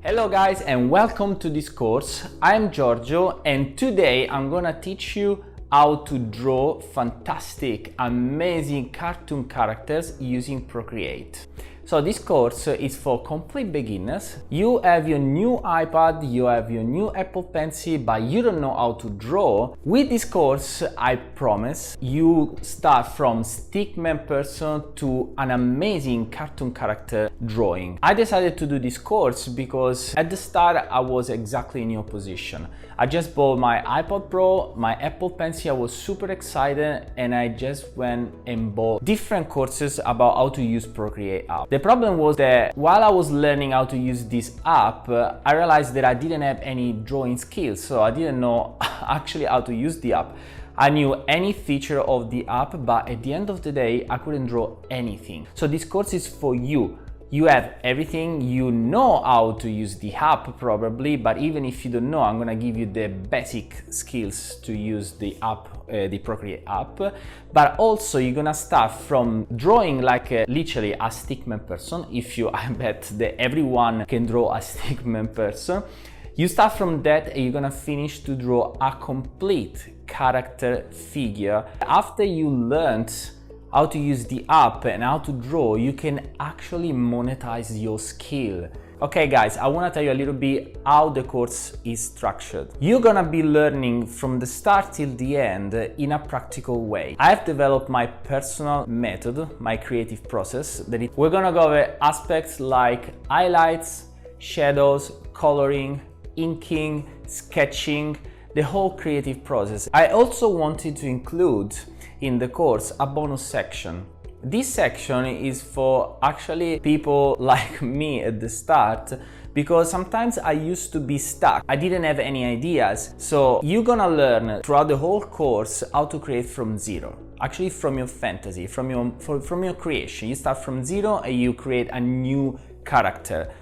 Hello guys and welcome to this course. I'm Giorgio and today I'm gonna teach you how to draw fantastic, amazing cartoon characters using Procreate. So this course is for complete beginners. You have your new iPad, you have your new Apple Pencil, but you don't know how to draw. With this course, I promise, you start from stickman person to an amazing cartoon character drawing. I decided to do this course because at the start I was exactly in your position. I just bought my iPod Pro, my Apple Pencil, I was super excited and I just went and bought different courses about how to use Procreate app. The problem was that while I was learning how to use this app, I realized that I didn't have any drawing skills, so I didn't know actually how to use the app. I knew any feature of the app, but at the end of the day, I couldn't draw anything. So this course is for you. You have everything, you know how to use the app probably, but even if you don't know, I'm gonna give you the basic skills to use the app, the Procreate app. But also you're gonna start from drawing like literally a stickman person. I bet that everyone can draw a stickman person. You start from that and you're gonna finish to draw a complete character figure. After you learned how to use the app and how to draw, you can actually monetize your skill. Okay guys, I want to tell you a little bit how the course is structured. You're gonna be learning from the start till the end in a practical way. I have developed my personal method, my creative process. We're gonna go over aspects like highlights, shadows, coloring, inking, sketching, the whole creative process. I also wanted to include in the course a bonus section. This section is for actually people like me at the start, because sometimes I used to be stuck. I didn't have any ideas. So you're gonna learn throughout the whole course how to create from zero. Actually from your fantasy, from your creation. You start from zero and you create a new character.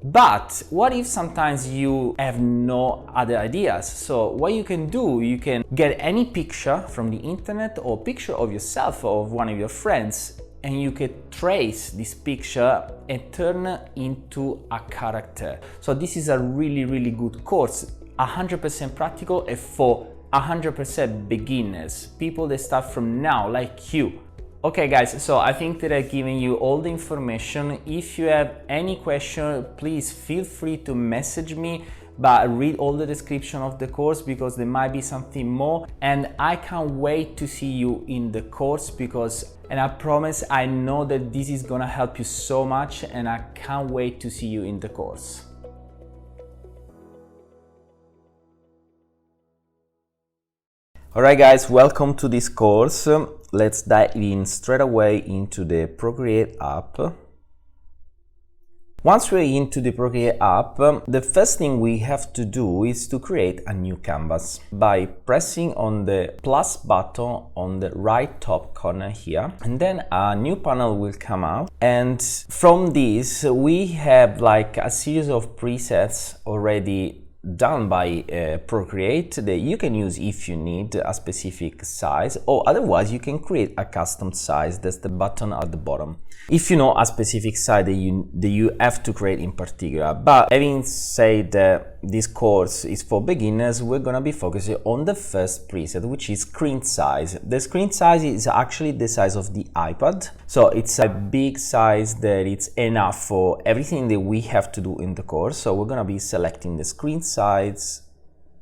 But what if sometimes you have no other ideas? So what you can do, you can get any picture from the internet or picture of yourself or of one of your friends, and you can trace this picture and turn into a character. So this is a really good course, 100% practical and for 100% beginners, people that start from now like you. Okay guys, so I think that I've given you all the information. If you have any question, please feel free to message me, but read all the description of the course because there might be something more. And I can't wait to see you in the course and I promise, I know that this is gonna help you so much and I can't wait to see you in the course. Alright guys, welcome to this course. Let's dive in straight away into the Procreate app. Once we're into the Procreate app, the first thing we have to do is to create a new canvas by pressing on the plus button on the right top corner here, and then a new panel will come out, and from this we have like a series of presets already done by Procreate that you can use if you need a specific size, or otherwise you can create a custom size. That's the button at the bottom. If you know a specific size that you have to create in particular. But having said that this course is for beginners, we're gonna be focusing on the first preset, which is screen size. The screen size is actually the size of the iPad, so it's a big size that it's enough for everything that we have to do in the course. So we're gonna be selecting the screen size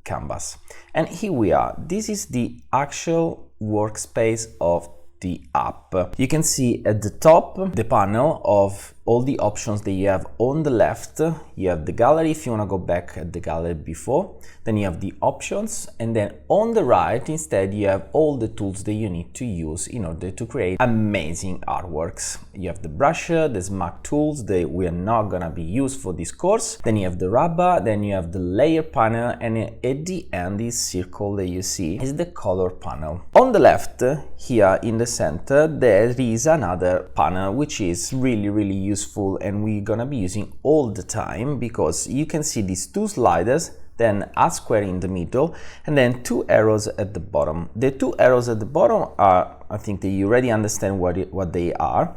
canvas, and here we are. This is the actual workspace of the app. You can see at the top the panel of all the options that you have. On the left you have the gallery if you want to go back at the gallery before, then you have the options, and then on the right instead you have all the tools that you need to use in order to create amazing artworks. You have the brusher, the smart tools that we are not gonna be used for this course, then you have the rubber, then you have the layer panel, and at the end this circle that you see is the color panel. On the left here in the center there is another panel which is really useful and we're gonna be using all the time, because you can see these two sliders, then a square in the middle, and then two arrows at the bottom. The two arrows at the bottom are, I think that you already understand what they are,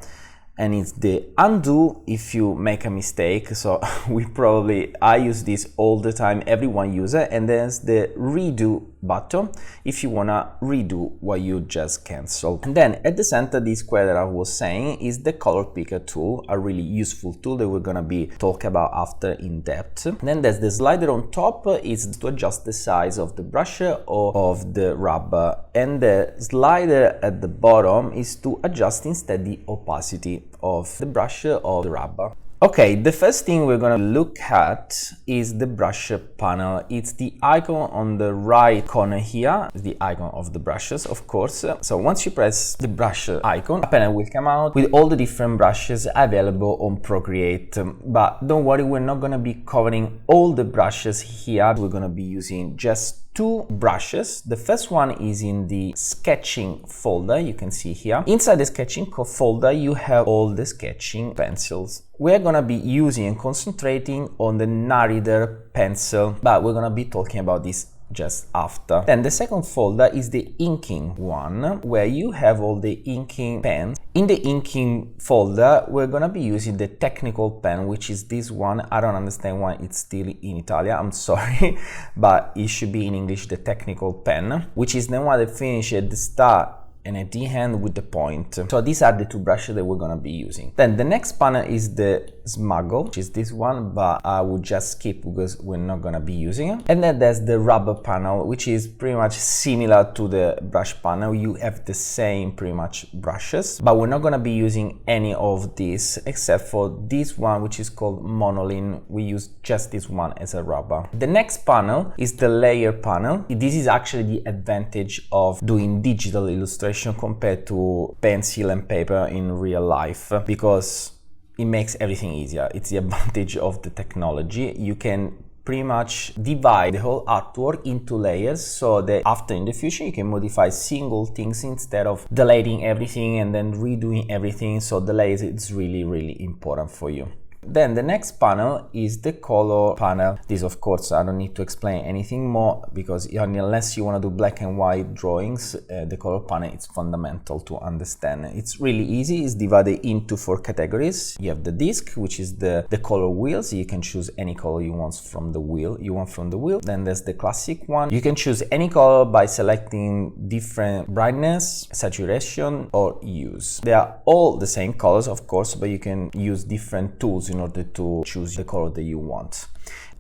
and it's the undo if you make a mistake. So I use this all the time, everyone uses it. And there's the redo button if you wanna redo what you just canceled. And then at the center, this square that I was saying is the color picker tool, a really useful tool that we're gonna be talking about after in depth. And then there's the slider on top, is to adjust the size of the brush or of the rubber, and the slider at the bottom is to adjust instead the opacity of the brush or the rubber. Okay, the first thing we're gonna look at is the brush panel. It's the icon on the right corner here, the icon of the brushes, of course. So once you press the brush icon, a panel will come out with all the different brushes available on Procreate. But don't worry, we're not gonna be covering all the brushes here. We're gonna be using just two brushes. The first one is in the sketching folder, you can see here. Inside the sketching folder, you have all the sketching pencils. We're gonna be using and concentrating on the Narrator pencil, but we're gonna be talking about this just after. Then the second folder is the inking one, where you have all the inking pens. In the inking folder, we're gonna be using the technical pen, which is this one. I don't understand why it's still in Italian, I'm sorry, but it should be in English, the technical pen, which is the one that finishes at the start and at the end with the point. So these are the two brushes that we're gonna be using. Then the next panel is the smuggle, which is this one, but I would just skip because we're not gonna be using it. And then there's the rubber panel, which is pretty much similar to the brush panel. You have the same pretty much brushes, but we're not gonna be using any of these except for this one, which is called Monolin. We use just this one as a rubber. The next panel is the layer panel. This is actually the advantage of doing digital illustration compared to pencil and paper in real life, because it makes everything easier. It's the advantage of the technology. You can pretty much divide the whole artwork into layers, so that after in the future you can modify single things instead of deleting everything and then redoing everything. So the layers is really important for you. Then the next panel is the color panel. This, of course, I don't need to explain anything more, because unless you want to do black and white drawings, the color panel is fundamental to understand. It's really easy. It's divided into 4 categories. You have the disc, which is the color wheel, so you can choose any color you want from the wheel. Then there's the classic one. You can choose any color by selecting different brightness, saturation, or hues. They are all the same colors, of course, but you can use different tools in order to choose the color that you want.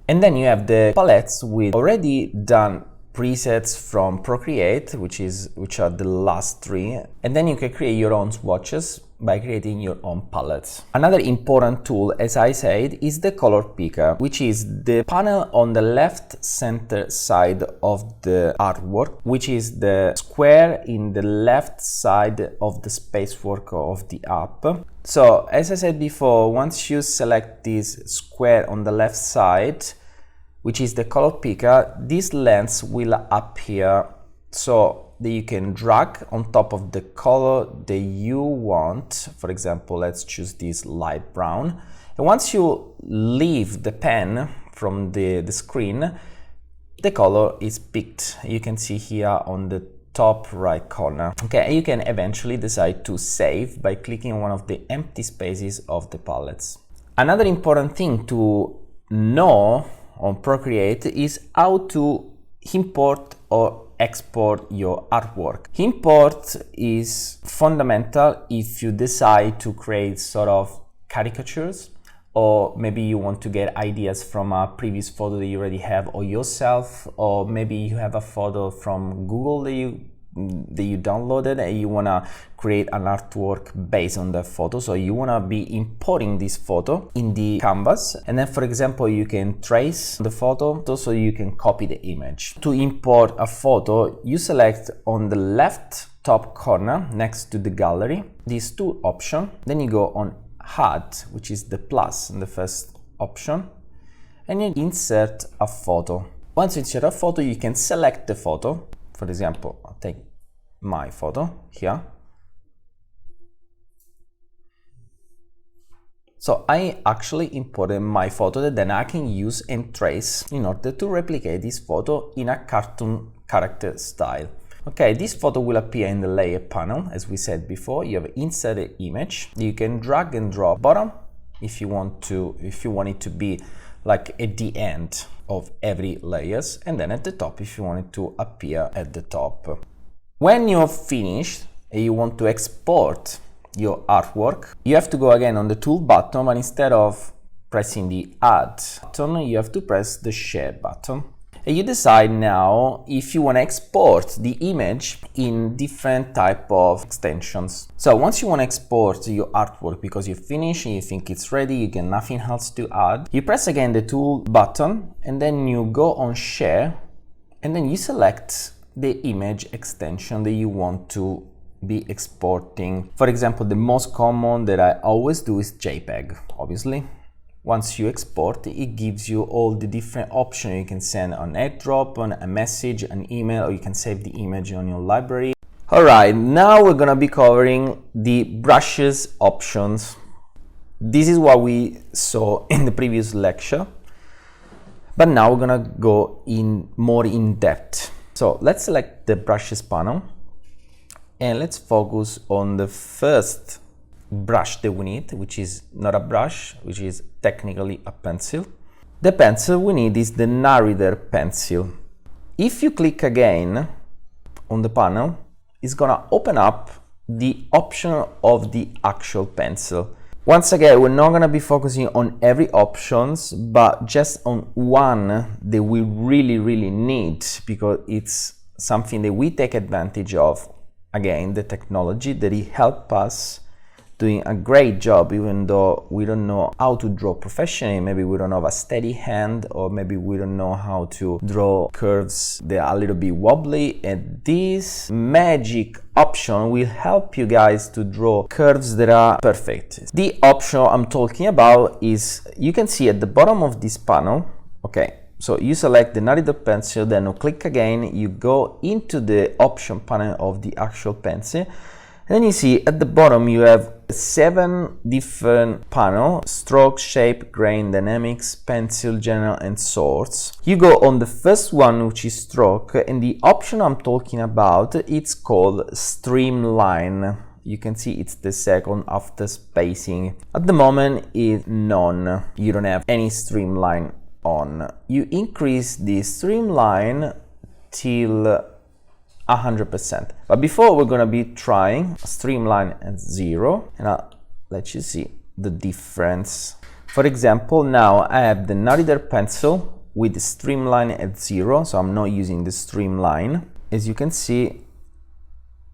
And then you have the palettes with already done presets from Procreate, which are the last 3, and then you can create your own swatches by creating your own palettes. Another important tool, as I said, is the color picker, which is the panel on the left center side of the artwork, which is the square in the left side of the spacework of the app. So as I said before, once you select this square on the left side, which is the color picker, this lens will appear so that you can drag on top of the color that you want. For example, let's choose this light brown. And once you leave the pen from the screen, the color is picked. You can see here on the top right corner. Okay, and you can eventually decide to save by clicking one of the empty spaces of the palettes. Another important thing to know on Procreate is how to import or export your artwork. Import is fundamental if you decide to create sort of caricatures, or maybe you want to get ideas from a previous photo that you already have or yourself, or maybe you have a photo from Google that you downloaded and you want to create an artwork based on that photo. So you want to be importing this photo in the canvas, and then for example you can trace the photo so you can copy the image. To import a photo, you select on the left top corner next to the gallery these 2 options, then you go on add, which is the plus in the first option, and you insert a photo. Once you insert a photo, you can select the photo. For example, I'll take my photo here. So I actually imported my photo that then I can use and trace in order to replicate this photo in a cartoon character style. Okay, this photo will appear in the layer panel. As we said before, you have inside the image. You can drag and drop bottom if you want it to be like at the end of every layers, and then at the top if you want it to appear at the top. When you're finished and you want to export your artwork, you have to go again on the tool button, but instead of pressing the add button, you have to press the share button. And you decide now if you want to export the image in different type of extensions. So once you want to export your artwork because you finish and you think it's ready, you get nothing else to add, you press again the tool button and then you go on share and then you select the image extension that you want to be exporting. For example, the most common that I always do is JPEG, obviously. Once you export, it gives you all the different options. You can send an airdrop, on a message, an email, or you can save the image on your library. All right, now we're gonna be covering the brushes options. This is what we saw in the previous lecture, but now we're gonna go more in depth. So let's select the brushes panel and let's focus on the first brush that we need, which is not a brush, which is technically a pencil. The pencil we need is the Narrator pencil. If you click again on the panel, it's gonna open up the option of the actual pencil. Once again, we're not gonna be focusing on every options, but just on one that we really need, because it's something that we take advantage of. Again, the technology that it helps us doing a great job, even though we don't know how to draw professionally. Maybe we don't have a steady hand, or maybe we don't know how to draw curves that are a little bit wobbly, and this magic option will help you guys to draw curves that are perfect. The option I'm talking about is, you can see at the bottom of this panel, okay, so you select the Narrator pencil, then you click again, you go into the option panel of the actual pencil. And then you see at the bottom you have 7 different panels: stroke, shape, grain, dynamics, pencil, general, and source. You go on the first one, which is stroke, and the option I'm talking about, it's called streamline. You can see it's the second after spacing. At the moment it's none. You don't have any streamline on. You increase the streamline till 100%. But before, we're gonna be trying streamline at 0, and I'll let you see the difference. For example, now I have the Narrator pencil with the streamline at 0, so I'm not using the streamline. As you can see,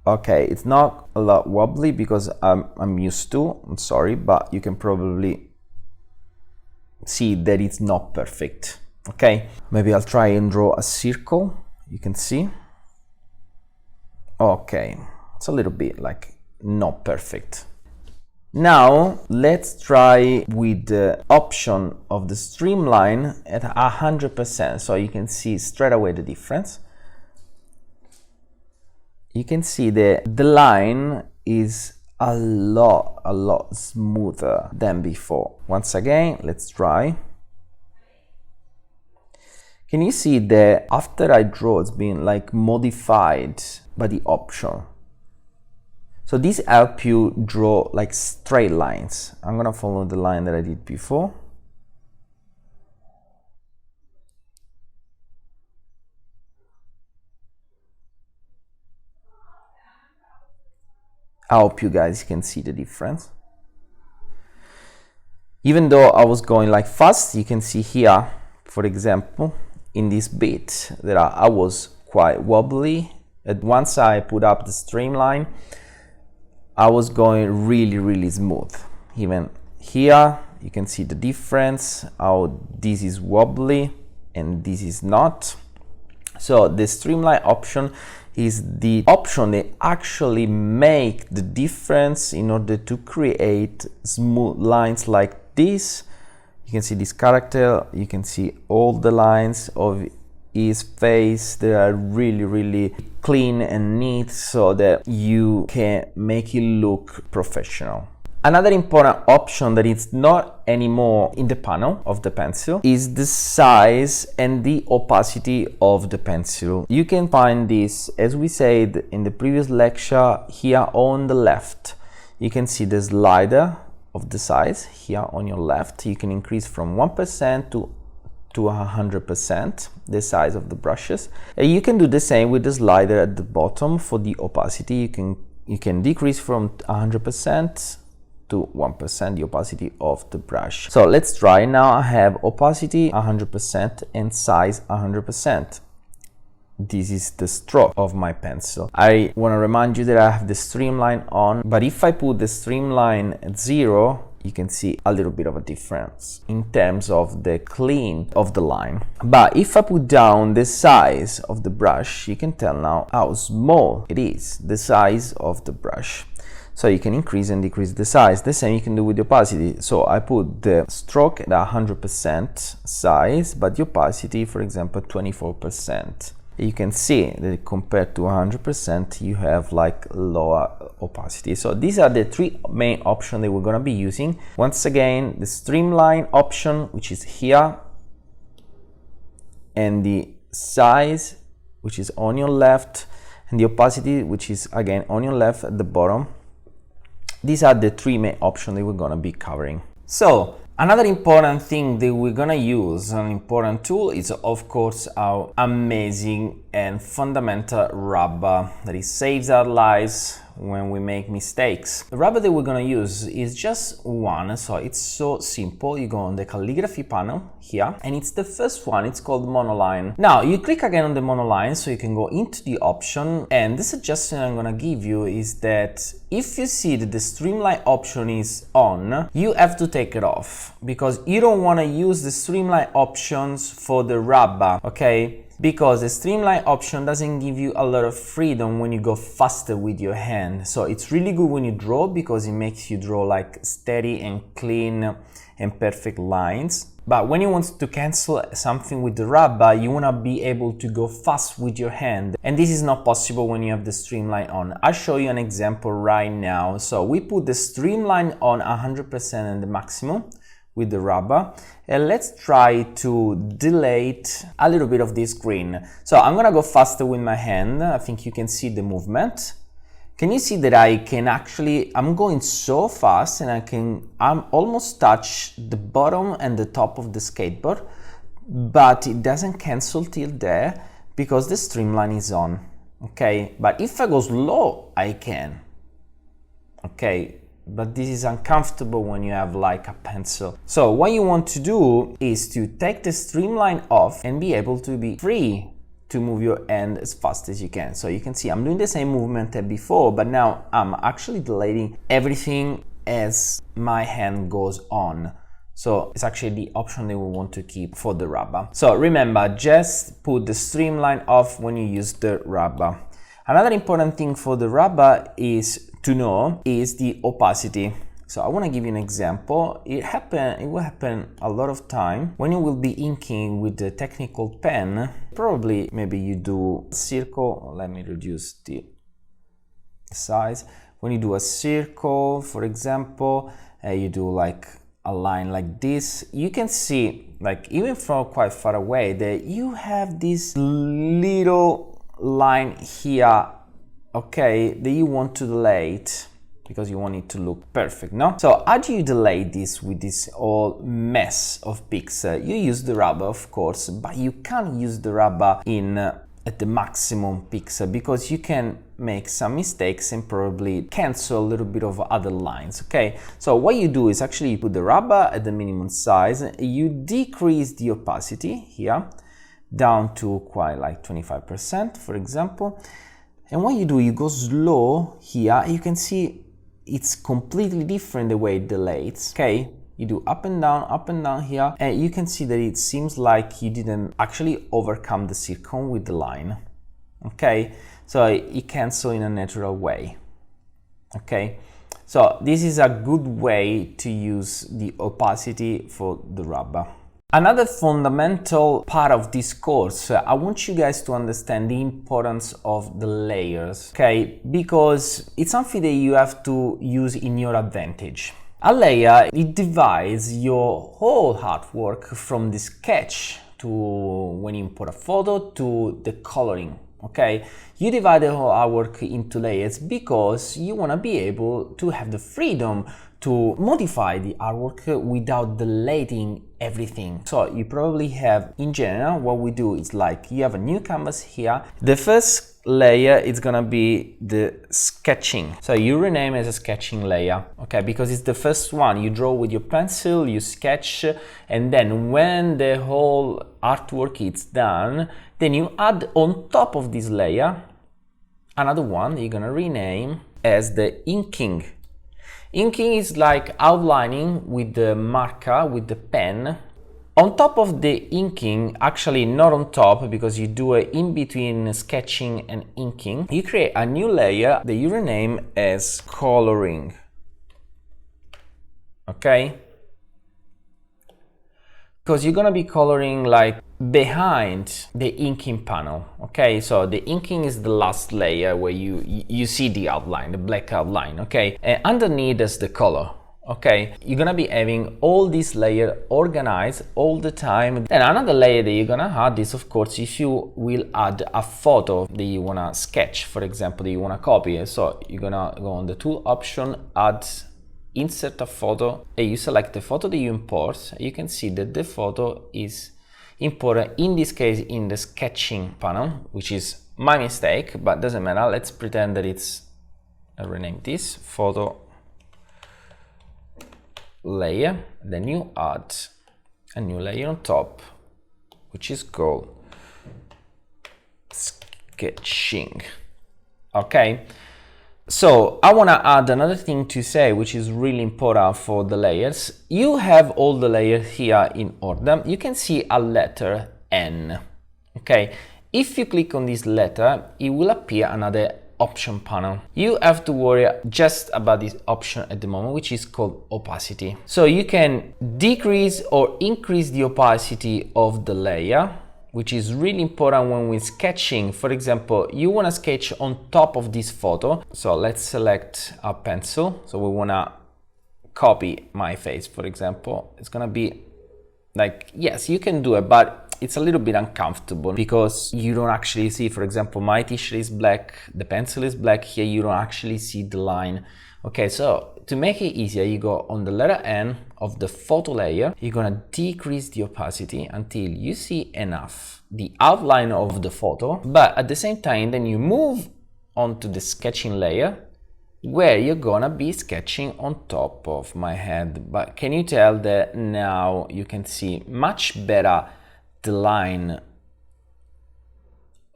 okay, it's not a lot wobbly because I'm used to, I'm sorry, but you can probably see that it's not perfect. Okay, maybe I'll try and draw a circle. You can see. Okay, it's a little bit like not perfect. Now let's try with the option of the streamline at 100%, so you can see straight away the difference. You can see that the line is a lot smoother than before. Once again, let's try. Can you see that after I draw, it's been like modified by the option? So this helps you draw like straight lines. I'm gonna follow the line that I did before. I hope you guys can see the difference. Even though I was going like fast, you can see here, for example, in this bit that I was quite wobbly. And once I put up the streamline, I was going really smooth. Even here, you can see the difference, how this is wobbly and this is not. So the streamline option is the option that actually make the difference in order to create smooth lines like this. You can see this character, you can see all the lines of his face. They are really clean and neat, so that you can make it look professional. Another important option that is not anymore in the panel of the pencil is the size and the opacity of the pencil. You can find this, as we said in the previous lecture, here on the left. You can see the slider of the size here on your left. You can increase from 1% to 100% the size of the brushes. You can do the same with the slider at the bottom for the opacity. You can decrease from 100% to 1% the opacity of the brush. So let's try now. I have opacity 100% and size 100%. This is the stroke of my pencil. I want to remind you that I have the streamline on, but if I put the streamline at 0, you can see a little bit of a difference in terms of the clean of the line. But if I put down the size of the brush, you can tell now how small it is, the size of the brush. So you can increase and decrease the size. The same you can do with the opacity. So I put the stroke at 100% size, but the opacity, for example, 24%. You can see that compared to 100%, you have like lower opacity. So these are the three main options that we're going to be using. Once again, the streamline option, which is here, and the size, which is on your left, and the opacity, which is again on your left at the bottom. These are the three main options that we're going to be covering. So another important thing that we're going to use, an important tool, is of course our amazing and fundamental rubber that saves our lives when we make mistakes. The rubber that we're going to use is just one, so it's so simple. You go on the calligraphy panel here, and it's the first one. It's called monoline. Now you click again on the monoline so you can go into the option, and the suggestion I'm going to give you is that if you see that the streamline option is on, you have to take it off, because you don't want to use the streamline options for the rubber, okay? Because the streamline option doesn't give you a lot of freedom when you go faster with your hand. So it's really good when you draw, because it makes you draw like steady and clean and perfect lines. But when you want to cancel something with the rubber, you want to be able to go fast with your hand. And this is not possible when you have the streamline on. I'll show you an example right now. So we put the streamline on 100% and the maximum with the rubber, and let's try to delete a little bit of this green. So I'm gonna go faster with my hand. I think you can see the movement. Can you see that I'm going so fast, and I'm almost touch the bottom and the top of the skateboard, but it doesn't cancel till there because the streamline is on, okay? But if I go slow, I can, okay? But this is uncomfortable when you have like a pencil. So what you want to do is to take the streamline off and be able to be free to move your hand as fast as you can. So you can see I'm doing the same movement as before, but now I'm actually deleting everything as my hand goes on. So it's actually the option that we want to keep for the rubber. So remember, just put the streamline off when you use the rubber. Another important thing for the rubber is to know is the opacity. So I want to give you an example. It will happen a lot of time when you will be inking with the technical pen. Probably maybe you do a circle. Let me reduce the size. When you do a circle, for example, you do like a line like this, you can see, like even from quite far away, that you have this little line here, okay, that you want to delete because you want it to look perfect, no? So how do you delete this with this whole mess of pixels? You use the rubber, of course, but you can't use the rubber at the maximum pixel, because you can make some mistakes and probably cancel a little bit of other lines, okay? So what you do is actually you put the rubber at the minimum size, you decrease the opacity here down to quite like 25%, for example. And what you do, you go slow here. You can see it's completely different the way it delays, okay? You do up and down here, and you can see that it seems like you didn't actually overcome the circle with the line, okay? So it cancels in a natural way, okay? So this is a good way to use the opacity for the rubber. Another fundamental part of this course, I want you guys to understand the importance of the layers, okay? Because it's something that you have to use in your advantage. A layer, it divides your whole artwork from the sketch to when you import a photo to the coloring, okay? You divide the whole artwork into layers because you want to be able to have the freedom to modify the artwork without deleting everything. So you probably have, in general, what we do is like you have a new canvas here. The first layer is gonna be the sketching. So you rename it as a sketching layer, okay? Because it's the first one. You draw with your pencil, you sketch, and then when the whole artwork is done, then you add on top of this layer another one you're gonna rename as the inking. Inking is like outlining with the marker, with the pen. On top of the inking, actually not on top because you do it in between sketching and inking, you create a new layer that you rename as coloring. Okay? Because you're gonna be coloring like behind the inking panel, okay? So the inking is the last layer where you see the outline, the black outline, okay? And underneath is the color, okay? You're gonna be having all these layers organized all the time. And another layer that you're gonna add is, of course, if you will add a photo that you wanna sketch, for example, that you wanna copy. So you're gonna go on the tool option, add, insert a photo, and you select the photo that you import. You can see that the photo is imported, in this case, in the sketching panel, which is my mistake, but doesn't matter. Let's pretend that it's, I'll rename this photo layer. Then you add a new layer on top, which is called sketching. Okay. So I want to add another thing to say, which is really important for the layers. You have all the layers here in order. You can see a letter N. Okay. If you click on this letter, it will appear another option panel. You have to worry just about this option at the moment, which is called opacity. So you can decrease or increase the opacity of the layer, which is really important when we're sketching. For example, you want to sketch on top of this photo. So let's select a pencil. So we want to copy my face, for example. It's going to be like, yes, you can do it, but it's a little bit uncomfortable because you don't actually see, for example, my t-shirt is black, the pencil is black here, you don't actually see the line. Okay, so to make it easier, you go on the letter N of the photo layer, you're gonna decrease the opacity until you see enough the outline of the photo, but at the same time, then you move on to the sketching layer where you're gonna be sketching on top of my head. But can you tell that now you can see much better the line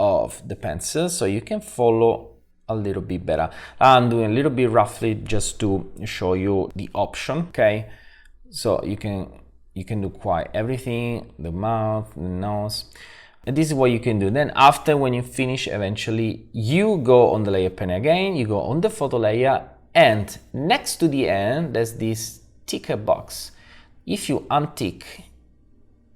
of the pencil, so you can follow a little bit better. I'm doing a little bit roughly just to show you the option, okay? So you can do quite everything, the mouth, the nose. And this is what you can do. Then after, when you finish, eventually you go on the layer pane again, you go on the photo layer, and next to the end there's this ticker box. If you untick,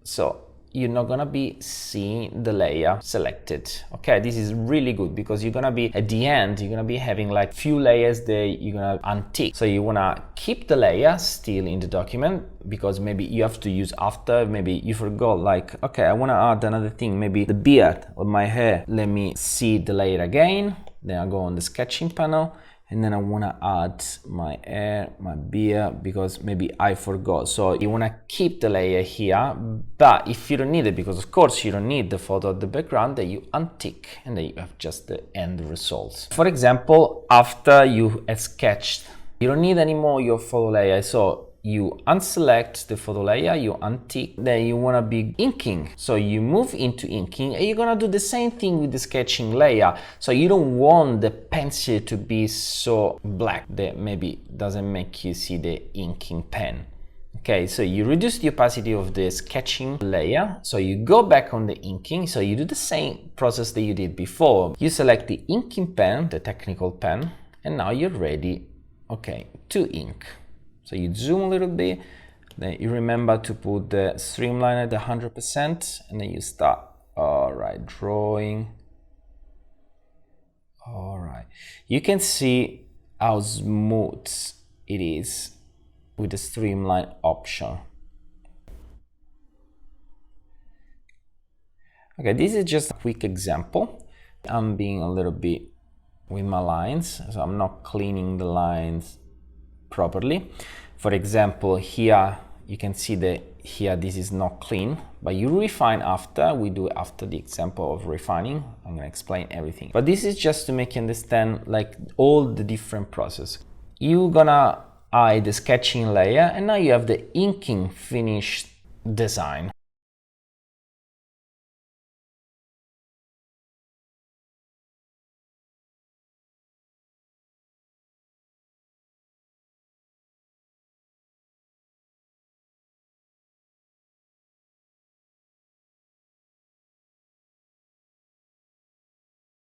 so you're not gonna be seeing the layer selected. Okay, this is really good because you're gonna be at the end, you're gonna be having like few layers that you're gonna untick. So you wanna keep the layer still in the document because maybe you have to use after, maybe you forgot, like, okay, I wanna add another thing, maybe the beard or my hair. Let me see the layer again. Then I go on the sketching panel. And then I want to add my hair, my beard, because maybe I forgot. So you want to keep the layer here, but if you don't need it, because of course you don't need the photo of the background, then you untick and then you have just the end results. For example, after you have sketched, you don't need anymore your photo layer. So you unselect the photo layer, you untick, then you want to be inking. So you move into inking and you're going to do the same thing with the sketching layer. So you don't want the pencil to be so black that maybe doesn't make you see the inking pen. Okay, so you reduce the opacity of the sketching layer. So you go back on the inking. So you do the same process that you did before. You select the inking pen, the technical pen, and now you're ready, okay, to ink. So you zoom a little bit, Then you remember to put the streamline at 100%, and then you start, all right, drawing. All right, you can see how smooth it is with the streamline option. Okay, this is just a quick example. I'm being a little bit with my lines, so I'm not cleaning the lines properly. For example, here you can see that here this is not clean, but you refine after. We do after the example of refining. I'm gonna explain everything, but this is just to make you understand like all the different process. You're gonna hide the sketching layer, and now you have the inking finished design.